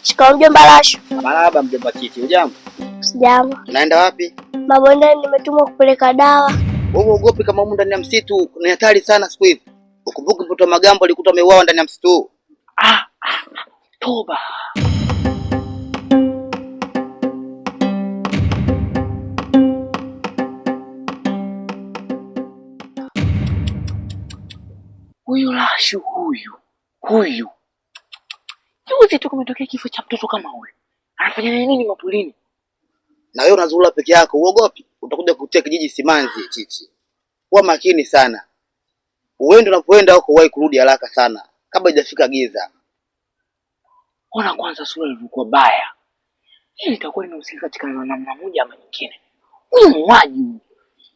Shikamoo mjomba Lashu. Marahaba mjomba Titi, hujambo? Sijambo. Naenda wapi? Mabondeni nimetumwa kupeleka dawa. Wewe uogopi kama humu ndani ya msitu ni hatari sana siku hizi. Ukumbuke mtoto Magambo alikuta ameuawa ndani ya msitu. Toba. Huyu Lashu huyu. Juzi tu kumetokea kifo cha mtoto kama huyu. Anafanya nini mapulini? Na wewe unazurura peke yako, uogopi? Utakuja kutia kijiji simanzi chichi. Kuwa makini sana. Uende unapoenda huko wahi kurudi haraka sana kabla hajafika giza. Ona kwanza sura ilikuwa baya. Hii itakuwa inahusika katika namna moja ama nyingine. Huyu muuaji.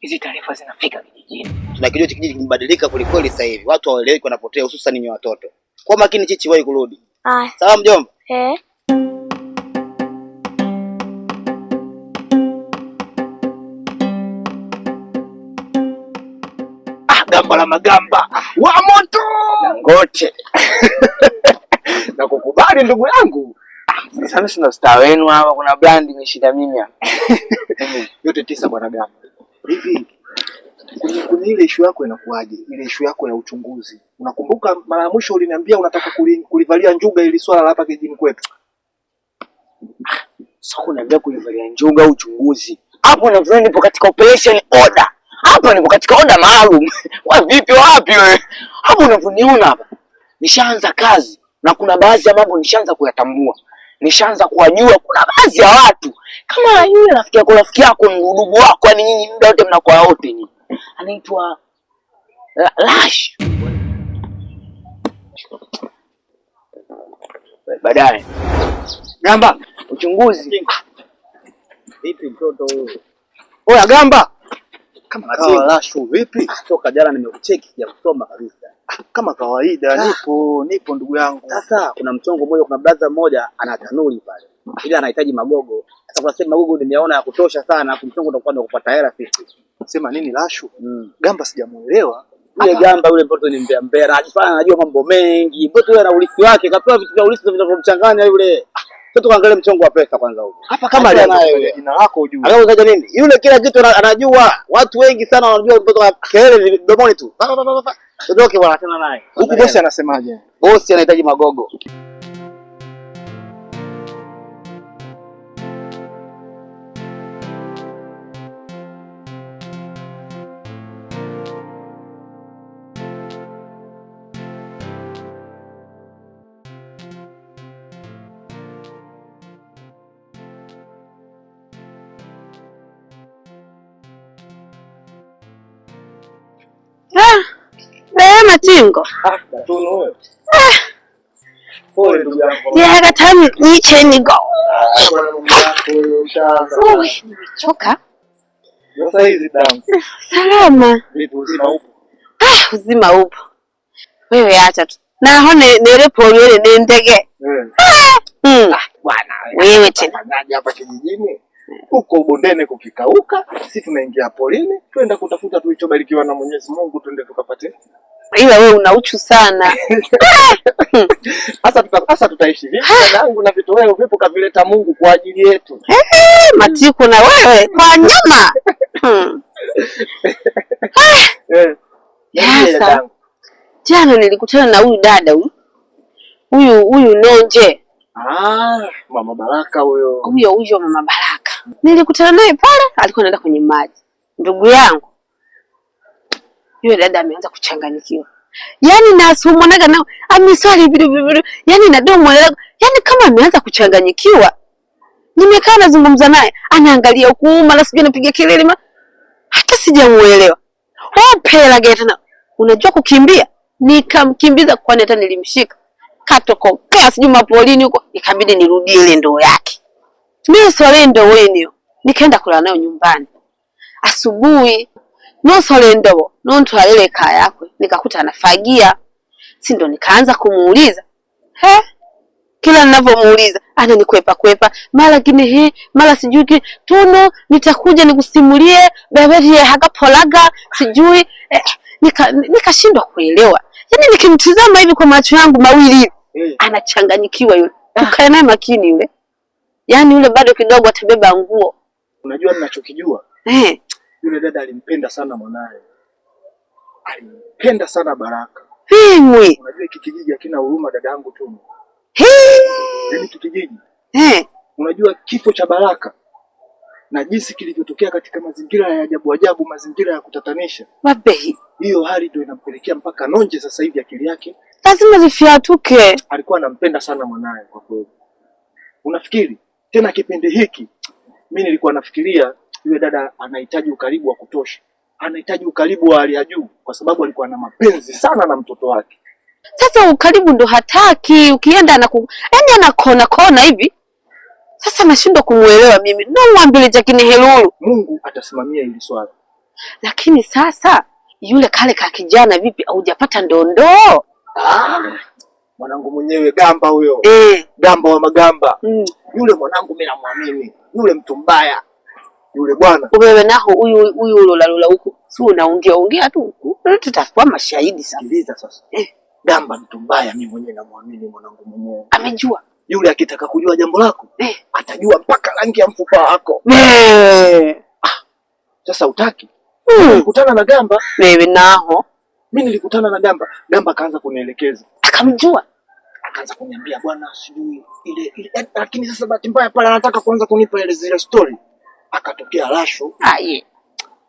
Hizi taarifa zinafika kijijini. Tunakijua kijiji kimebadilika kweli sasa hivi. Watu hawaeleweki wanapotea hususan ni watoto. Kwa makini chichi wahi kurudi. Sawa mjomba? Gamba la Magamba wa moto Dangote. Na kukubali ndugu yangu. Sasa sina star wenu hapa, kuna brand imeshinda mimi hapa. Yote 9 bwana Gamba. Hivi kwenye ile issue yako inakuaje? Ile issue yako ya uchunguzi. Unakumbuka mara ya mwisho uliniambia unataka kulivalia njuga ili swala hapa kijijini kwetu. Sasa unaniambia kulivalia njuga uchunguzi. Hapo na nipo katika operation order. Hapa nipo katika order maalum. Wewe vipi wapi wewe? Hapo unavuniona hapa. Nishaanza kazi na kuna baadhi ya mambo nishaanza kuyatambua. Nishaanza kuwajua kuna baadhi ya watu kama yule rafiki yako ndugu wako, yani nyinyi muda wote mnakuwa wote nyinyi. Anaitwa Lash. Baadaye Gamba uchunguzi. Vipi mtoto huyo? Oya Gamba. Kama Lashu vipi? Toka jana nimekucheki ya kusoma kabisa. Kama kawaida nipo ndugu yangu. Sasa kuna mchongo mmoja, kuna brother mmoja ana tanuri pale. Ila anahitaji magogo. Sasa kwa sema magogo nimeona ya kutosha sana, kumchongo utakuwa ndio kupata hela sisi. Sema nini Lashu? Gamba sijamuelewa. Yule Gamba yule mtoto ni mbea. Anajifanya anajua mambo mengi. Mtoto yule ana ulisi wake, kapewa vitu vya ulisi vinavyomchanganya yule. Sasa tuangalie mchongo wa pesa kwanza huko. Hapa kama aliye jina lako ujue. Anaanza nini? Yule kila kitu anajua. Watu wengi sana wanajua mtoto wa kelele domoni tu. Tudoke bwana tena naye. Huku bosi anasemaje? Bosi anahitaji magogo. Matingo. Tunu wewe. Pole ndugu yangu. Ya tani niche nigo. Nimechoka. Sasa hizi damu. Salama. Vipi uzima upo? Uzima upo. Wewe acha tu. Na hone nere pole ile ndege. Bwana wewe tena ngaje hapa kijijini? Huko bondeni kukikauka, sisi tunaingia polini, twenda kutafuta tulichobarikiwa na Mwenyezi Mungu, twende tukapate. Ila wewe una uchu sana. Sasa tutaishi vipi yangu na vitu wewe vipo kavileta Mungu kwa ajili yetu. Matiko na wewe kwa nyama. Sasa jana nilikutana na huyu dada huyu Nonje. Mama Baraka huyo. Huyo Mama Baraka. Nilikutana naye pale, alikuwa anaenda kwenye maji. Ndugu yangu. Yule dada ameanza kuchanganyikiwa. Yaani nasumuonaga nao amiswali vidu. Yaani na domo yaani kama ameanza kuchanganyikiwa. Nimekaa nazungumza naye, anaangalia huku mara sijui anapiga kelele hata sijamuelewa. Pela geta unajua kukimbia? Nikamkimbiza kwani hata nilimshika. Katokopea sijui mapolini huko, ikabidi nirudie ile ndoo yake. Mimi swali ndoo wenyewe. Nikaenda kula nayo nyumbani. Asubuhi no swali ndoo, no ntwalele kaya yako. Nikakuta anafagia. Si ndo nikaanza kumuuliza. Kila ninavyomuuliza, ananikwepa. Mara kine mara sijui Tuno nitakuja nikusimulie babeti ya hakapolaga sijui nikashindwa kuelewa. Yaani nikimtizama hivi kwa macho yangu mawili anachanganyikiwa yule. Tukae naye makini yule. Yaani yule bado kidogo atabeba nguo. Unajua ninachokijua? Yule dada alimpenda sana mwanae. Alimpenda sana Baraka. Mimi. Unajua kijiji hakina huruma dada yangu tu. Yaani kijiji. Unajua kifo cha Baraka na jinsi kilivyotokea katika mazingira ya ajabu ajabu, mazingira ya kutatanisha. Wape. Hiyo hali ndio inampelekea mpaka Nonje sasa hivi akili yake lazima zifiatuke. Alikuwa anampenda sana mwanae kwa kweli. Unafikiri tena kipindi hiki mimi nilikuwa nafikiria yule dada anahitaji ukaribu wa kutosha. Anahitaji ukaribu wa hali ya juu kwa sababu alikuwa na mapenzi sana na mtoto wake. Sasa ukaribu ndo hataki, ukienda yaani anakona kona hivi. Sasa nashindwa kumuelewa mimi. Ndio mwambie Jackie Helulu. Mungu atasimamia hili swala. Lakini sasa yule kale ka kijana vipi hujapata ndondoo? Mwanangu mwenyewe Gamba huyo. Gamba wa Magamba. Yule mwanangu mimi namwamini. Yule mtu mbaya. Yule bwana. Wewe naho huyu lola huko. Si unaongea tu huko. Tutakuwa mashahidi sasa. Sikiliza sasa. Gamba mtu mbaya mimi mwenyewe namwamini mwanangu mwenyewe. Amejua. Yule akitaka kujua jambo lako, atajua mpaka rangi ya mfupa wako. Sasa utaki? Nilikutana na Gamba. Wewe naho. Mimi nilikutana na Gamba. Gamba akaanza kunielekeza. Akamjua. Akaanza kuniambia bwana sijui ile lakini sasa bahati mbaya pale anataka kuanza kunipa ile zile story. Akatokea Rashu.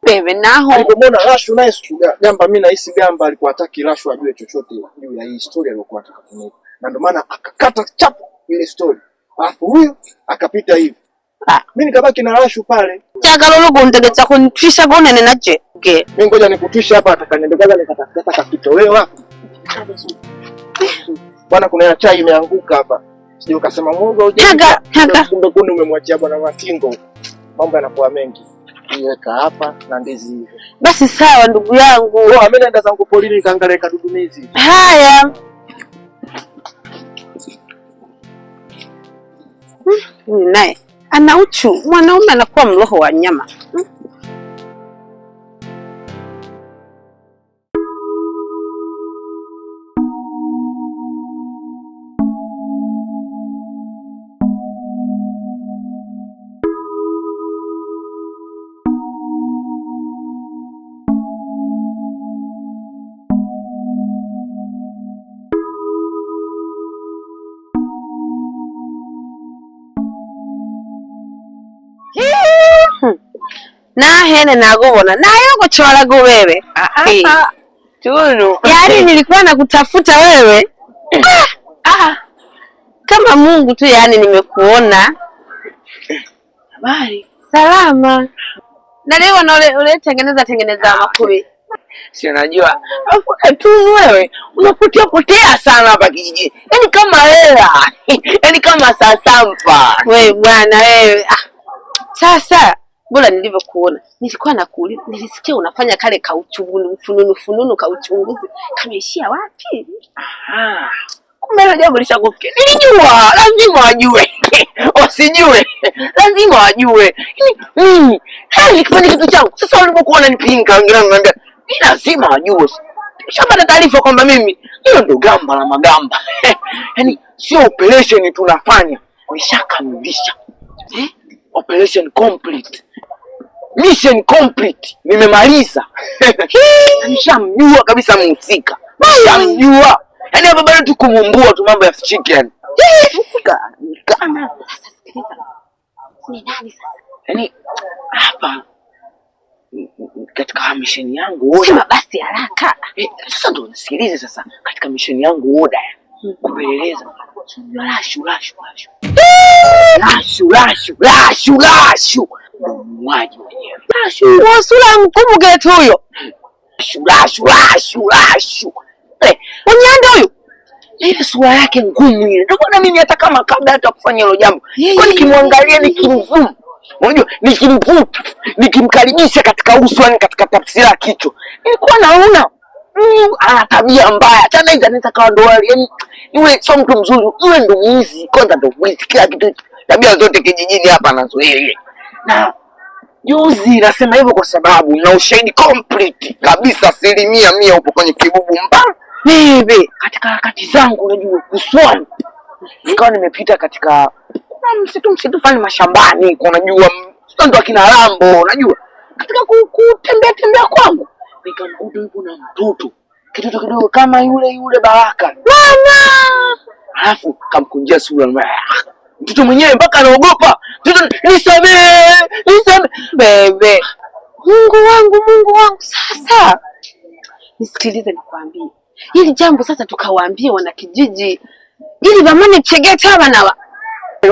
Wewe naho. Alipomwona Rashu naye Gamba, mimi nahisi Gamba alikuwa hataki Rashu ajue chochote juu ya hii story aliyokuwa anataka kunipa. Na ndio maana akakata chapu ile story. Alafu huyo akapita hivi. Mimi nikabaki na Rashu pale. Chakalolo ntegeza kunitwisha gone nenaje. Mimi ngoja nikutwisha hapa atakaniendekeza nikatafuta kakitolewa wapi. Bwana kuna chai imeanguka hapa. Sije ukasema mwoga uje. Kumbe kunde umemwachia bwana Matingo. Mambo yanakuwa mengi. Niweka hapa na ndizi hizo. Basi sawa ndugu yangu. Mimi naenda zangu polini nikaangalia kadudumizi. Haya. Naye ana uchu, mwanaume anakuwa mroho wa nyama. Nahene nagubona nayo kuchora wewe. Tunu. Yaani nilikuwa nakutafuta wewe. Kama Mungu tu yani nimekuona. Habari. Salama. Na leo na ule tengeneza makubi. Si unajua. Tunu wewe unapotea sana hapa kijijini. Yaani kama hela. Yaani kama sasampa. Wewe bwana wewe. Sasa bora nilivyokuona nilikuwa nakuuliza, nilisikia unafanya kale kauchunguzi fununu kauchunguzi kameishia wapi? Kumbe hilo jambo lishakufikia. Nilijua lazima wajue. Wasijue lazima wajue. Mimi nikifanya kitu changu sasa walipokuona nipinga ngiranga ni lazima wajue. Shapata taarifa kwamba mimi hiyo ndo Gamba la Magamba. Yaani sio operation tunafanya, nishakamilisha. Operation complete. Mission complete. Nimemaliza. Nishamjua kabisa mhusika. Nishamjua. Yaani hapa bado tukumumbua tu mambo ya chicken. Mhusika kana. Sasa sikiliza. Ni nani sasa? Yaani hapa katika mission yangu sema basi haraka. Sasa ndo nisikilize sasa. Katika mission yangu oda kupeleleza Lashu ndo mwaji mwenyewe. Wasula mkumbuke huyo. Lashu. Unyanda huyo. Ile sura yake ngumu ile. Ndio na mimi hata kama kabla hata kufanya hilo jambo. Kwa nikimwangalia nikimvumu. Unajua nikimvuta, nikimkaribisha katika uso yani katika tafsiri ya kichwa. Nilikuwa naona ana tabia mbaya. Tena hizo anaweza kawa ndo yani yule sio mtu mzuri. Yule ndo mwizi. Kwanza ndo mwizi kila kitu. Tabia zote kijijini hapa anazo yeye. Na juzi nasema hivyo kwa sababu na ushahidi complete kabisa 100% upo kwenye kibubu mbaya. Hivi katika harakati zangu unajua kuswali Nikawa nimepita katika msitu fani mashambani huko, unajua ndo akina Rambo, unajua. Katika kutembea kwangu nikamkuta yupo na mtoto kidogo kama yule Baraka. Mama! Alafu kamkunjia sura mtoto mwenyewe mpaka anaogopa. Mtoto nisamee. Bebe. Mungu wangu sasa. Nisikilize nikwambie. Hili jambo sasa tukawaambie wana kijiji. Ili bamane chegeta bana wa.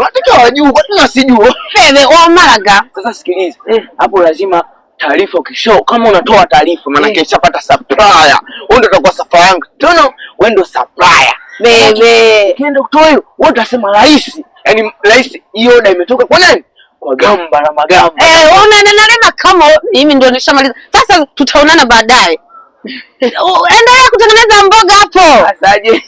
Watoto wajua, watu wasijua. Bebe wa Malaga. Sasa sikiliza. Hapo lazima taarifa ukisho kama unatoa taarifa maana yake ishapata supplier. Wewe ndio utakuwa supplier yangu. Tono, wewe ndio supplier. Bebe. Kienda kutoa hiyo, wewe utasema rais. Yaani rais hiyo oda imetoka kwa nani? Kwa Gamba na Magamba. Unaendelea kama mimi ndio nishamaliza. Sasa tutaonana baadaye. Endelea kutengeneza mboga hapo. Asaje?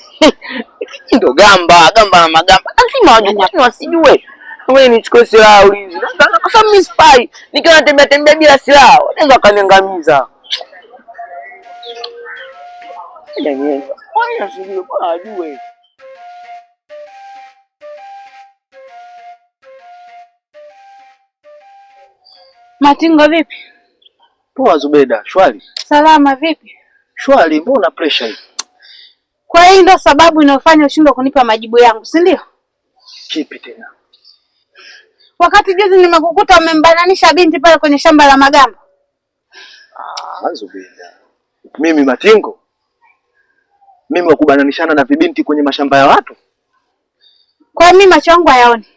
Ndio Gamba na Magamba. Lazima wajue wasijue. Wewe nichukue silaha ulinzi. Kwa sababu mimi spy. Nikiwa natembea bila silaha, wanaweza kaniangamiza. Ndio. Wao sijui kwa ajue. Matingo vipi? Poa Zubeda, shwari. Salama vipi? Shwari, mbona pressure hii? Kwa hiyo ndio sababu inayofanya ushindwe kunipa majibu yangu, si ndio? Kipi tena? Wakati juzi nimekukuta umembananisha binti pale kwenye shamba la Magamba. Zubeda. Mimi Matingo? Mimi wakubananishana na vibinti kwenye mashamba ya watu? Kwa mimi macho yangu hayaoni.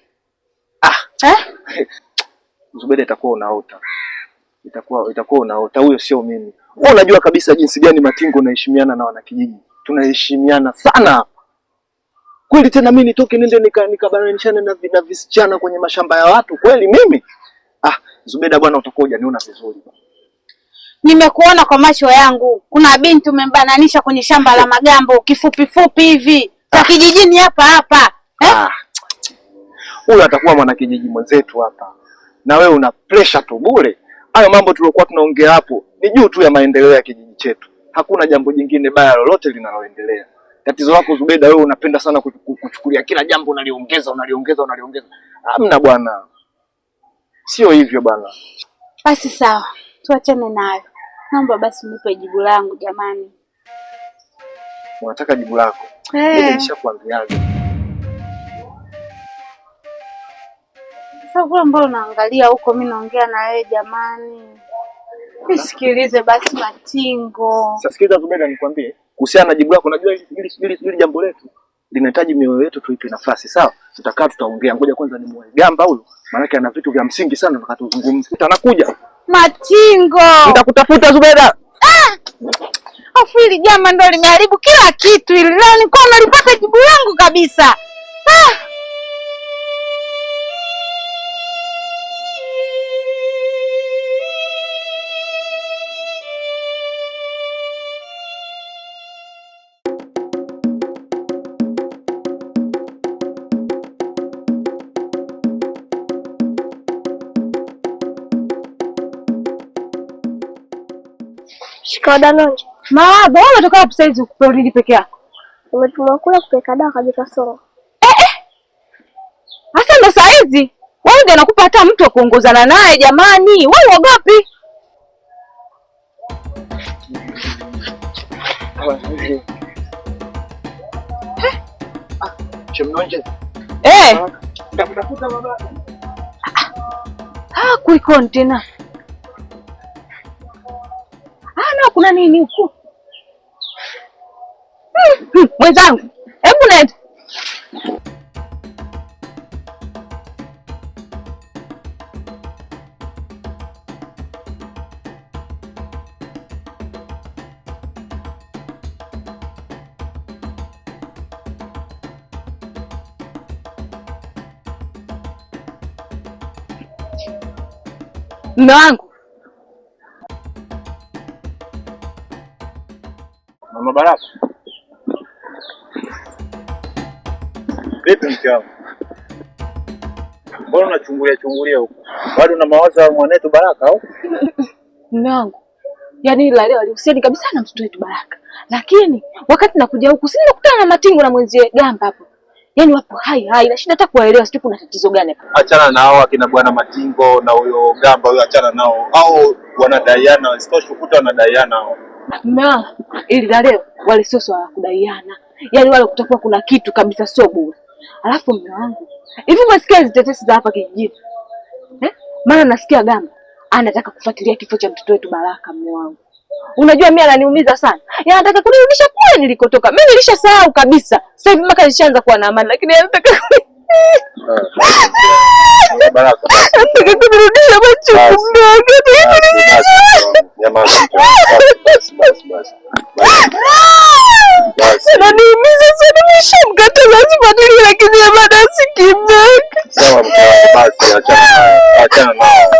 Zubeda, itakuwa unaota. Itakuwa unaota. Huyo sio mimi. Wewe unajua kabisa jinsi gani Matingo naheshimiana na wanakijiji. Tunaheshimiana sana. Kweli tena mimi nitoke nende nikabananishana na visichana kwenye mashamba ya watu kweli mimi? Zubeda bwana, utakuwa hujaniona vizuri. Nimekuona kwa macho yangu. Kuna binti umembananisha kwenye shamba la Magambo kifupi hivi. Cha kijijini hapa. Huyu atakuwa mwana kijiji mwenzetu hapa. Na wewe una pressure tu bure. Hayo mambo tuliokuwa tunaongea hapo ni juu tu ya maendeleo ya kijiji chetu. Hakuna jambo jingine baya lolote linaloendelea. Tatizo lako Zubeda, wewe unapenda sana kuchukulia kila jambo unaliongeza. Hamna bwana. Sio hivyo bwana. Basi sawa. Tuachane nayo. Naomba basi unipe jibu langu jamani. Unataka jibu lako? Mimi nishakwambiaga. Sasa kwa mbona unaangalia huko, mimi naongea na wewe jamani. Nisikilize basi Matingo. Sasa sikiliza Zubeda, nikwambie kuhusiana na jibu lako. Unajua hili jambo letu linahitaji mioyo yetu tuipe nafasi, sawa? Tutakaa tutaongea. Ngoja kwanza ni muone Gamba huyu, maana yake ana vitu vya msingi sana wakati tuzungumze. Anakuja Matingo. Nitakutafuta Zubeda. Afu hili jama ndo limeharibu kila kitu hili. Leo nilikuwa nalipata jibu langu kabisa. Shika Danonje. Bwana unatoka hapo saizi kuporidi peke yako. Umetumwa kula kupeka dawa kabisa soro. Sasa ndo saizi. Wewe ndio nakupa hata mtu wa kuongozana naye jamani. Wewe uogopi? Chemnonje. Nitakuta baba. Kuikoni tena. Na kuna nini huko? Mwenzangu, hebu nenda. Mume wangu. Mama Baraka. Vipi mke wangu? Mbona unachungulia huko? Bado una mawazo ya mwanetu Baraka au? Mume wangu. Yaani ila leo alihusiana kabisa na mtoto wetu Baraka. Lakini wakati nakuja huku si nikutana na Matingo na mwenzie Gamba hapo. Yaani wapo hai na shida hata kuwaelewa, sijui kuna tatizo gani hapa. Achana na hao akina bwana Matingo na huyo Gamba huyo, achana nao. Hao wanadaiana, wasitoshi kukuta wanadaiana hao. Mume wangu, ili la leo wale sio swala kudaiana. Yaani wale kutakuwa kuna kitu kabisa, sio bure. Alafu mume wangu, hivi umesikia hizo tetesi za hapa kijijini? Maana nasikia Gamba anataka kufuatilia kifo cha mtoto wetu Baraka. Mume wangu, unajua mimi ananiumiza sana. Yeye anataka kunirudisha kule nilikotoka. Mimi nilishasahau kabisa. Sasa hivi mpaka nishaanza kuwa na amani, lakini anataka Baraka anataka kunirudisha machungu mdogo. Nyamaza. Ananiumiza sana, nishamkata lazima nili, lakini bado sikimeka. Sawa basi, achana nao.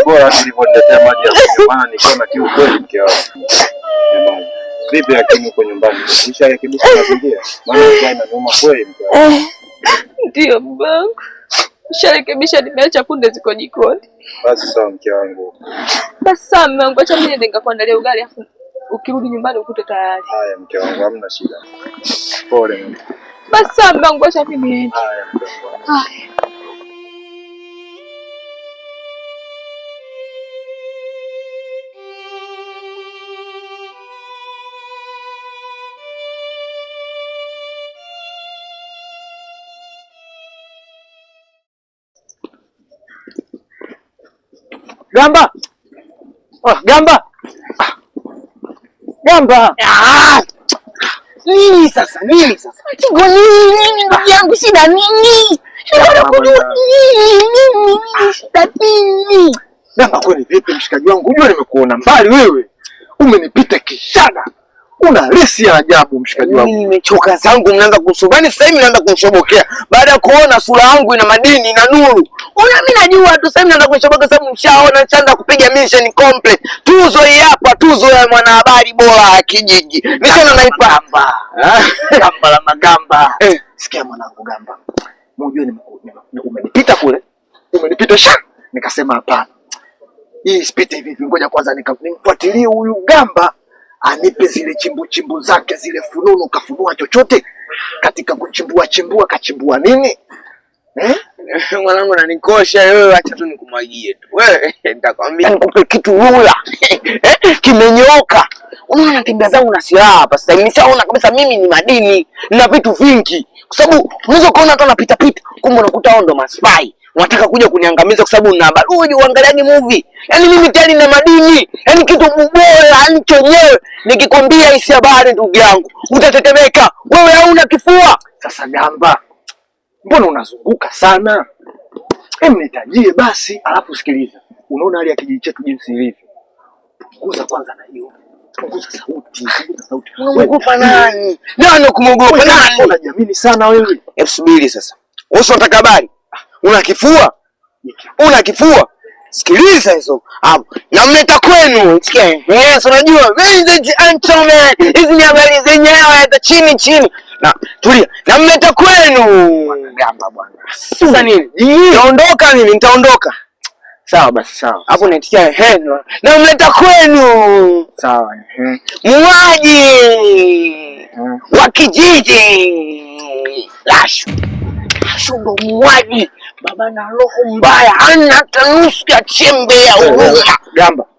Bora nilivyotetea maji ya kunywa, maana nilikuwa na kiu kweli mke wangu. Jamani, vipi lakini uko nyumbani? Nisharekebisha mazingira. Maana njaa inaniuma kweli mke wangu. Ndio babangu. Nisharekebisha, nimeacha kunde ziko jikoni. Basi sawa mke wangu. Basi sawa mume wangu, acha mimi niende nikakuandalia ugali afu ukirudi nyumbani ukute tayari. Haya mke wangu, hamna shida. Pole mimi. Basi sawa mume wangu, acha mimi niende. Haya mke wangu. Haya. Gamba. Gamba. Gamba. Nini sasa? Tingo nini ndugu yangu, shida nini? Shida nini? Gamba, kwani vipi mshikaji wangu? Unajua nimekuona mbali wewe. Umenipita kishada. Una lesi ya ajabu mshikaji wangu. Mimi nimechoka zangu, mnaanza kushobani sasa hivi, mnaanza kunishobokea. Baada ya kuona sura yangu ina madini na nuru. Una mimi najua tu sasa hivi mnaanza kunishoboka sababu mshaona nishaanza kupiga mission complete. Tuzo hii hapa, tuzo ya mwanahabari bora ya kijiji. Nisema naipa Gamba. Gamba la Magamba. Sikia mwanangu Gamba. Unajua umenipita kule. Umenipita sha. Nikasema hapana. Hii sipite hivi, ngoja kwanza nimfuatilie huyu Gamba. Anipe zile chimbu zake, zile fununu. Kafunua chochote katika kuchimbua kachimbua nini? Mwanangu nanikosha wewe, acha tu nikumwagie tu. Wewe nitakwambia nikupe kitu rula. Kimenyoka. Unaona natembea zangu na silaha hapa sasa. Nimeshaona kabisa mimi ni madini na vitu vingi. Kwa sababu unaweza kuona watu wanapita pita, kumbe unakuta hao ndo maspai. Wanataka kuja kuniangamiza kwa sababu nina habari. Uje uangaliaje movie? Yaani mimi tayari na madini. Yaani kitu bora ncho nyewe. Nikikwambia hii habari ndugu yangu, utatetemeka. Wewe hauna kifua. Sasa Gamba, mbona unazunguka sana? Nitajie basi, alafu sikiliza. Unaona hali ya kijiji chetu jinsi ilivyo. Punguza kwanza na hiyo. Punguza sauti. Unaogopa nani? Nani kumwogopa nani? Unajiamini sana wewe. Hebu subiri sasa. Wewe unataka habari? Una kifua? Una kifua? Sikiliza hizo. Hapo. Namleta kwenu. Sikia. Yes, unajua. Ladies and gentlemen, hizi ni habari zenyewe za chini. Na tulia. Namleta kwenu. Gamba bwana. Sasa nini? Nitaondoka mimi, nitaondoka. Sawa basi, sawa. Hapo naitikia namleta kwenu. Sawa. Muuaji wa kijiji. Lashu ndo muuaji. Baba na roho mbaya, hana hata nusu ya chembe ya huruma.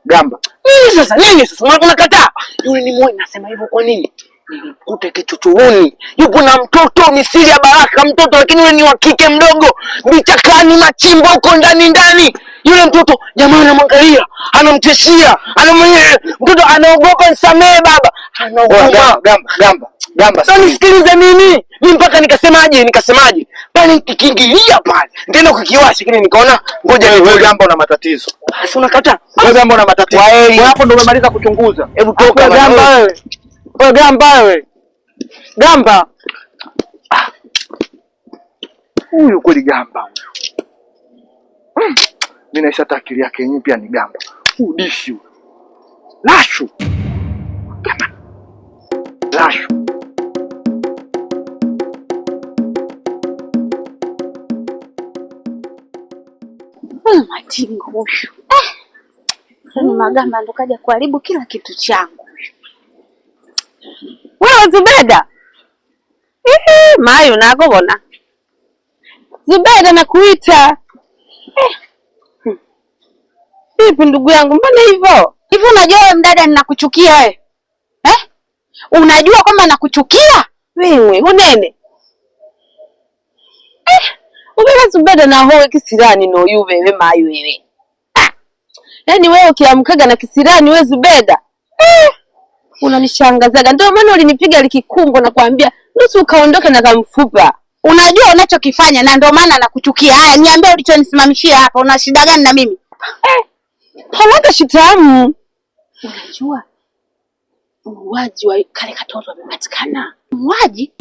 Gamba. Nini sasa? Unakataa? Yule ni mmoja, nasema hivyo kwa nini? Nilikute kichochoroni. Yupo na mtoto misiri ya Baraka mtoto, lakini yule ni wa kike mdogo. Vichakani machimbo huko ndani. Yule mtoto jamaa anamwangalia, anamtishia, mtoto anaogopa, nisamee baba. Anaogopa. Gamba. Sasa nisikilize mimi. Mimi mpaka nikasemaje? Pale nikiingilia pale. Ndio kukiwasha kile nikaona ngoja wewe Gamba una matatizo. Sasa unakataa. Wewe Gamba una matatizo. Wewe hapo ndio umemaliza kuchunguza. Hebu toka Gamba wewe. Wewe Gamba wewe. Gamba. Huyu kweli Gamba. Mimi naisha akili yake yenyewe pia ni Gamba. Udishi. Lashu. Gamba. Lashu. Matingo huyu. Magamba ndo kaja kuharibu kila kitu changu. Wewe Zubeda. Mayo nakubona. Zubeda nakuita. Vipi ndugu yangu, mbona hivyo? Hivi unajua wewe mdada ninakuchukia wewe? Unajua kwamba nakuchukia? Wewe unene. Ubeba Zubeda na hoe kisirani no yuwe wewe Mayo wewe. Yaani wewe ukiamkaga na kisirani wewe Zubeda. Unanishangazaga. Ndio maana ulinipiga likikumbo na kuambia nusu ukaondoka na kamfupa. Unajua unachokifanya na ndio maana nakuchukia. Haya, niambie ulichonisimamishia hapa. Una shida gani na mimi? Halaga shitamu. Unajua muuaji wa kale katoto amepatikana. Muuaji?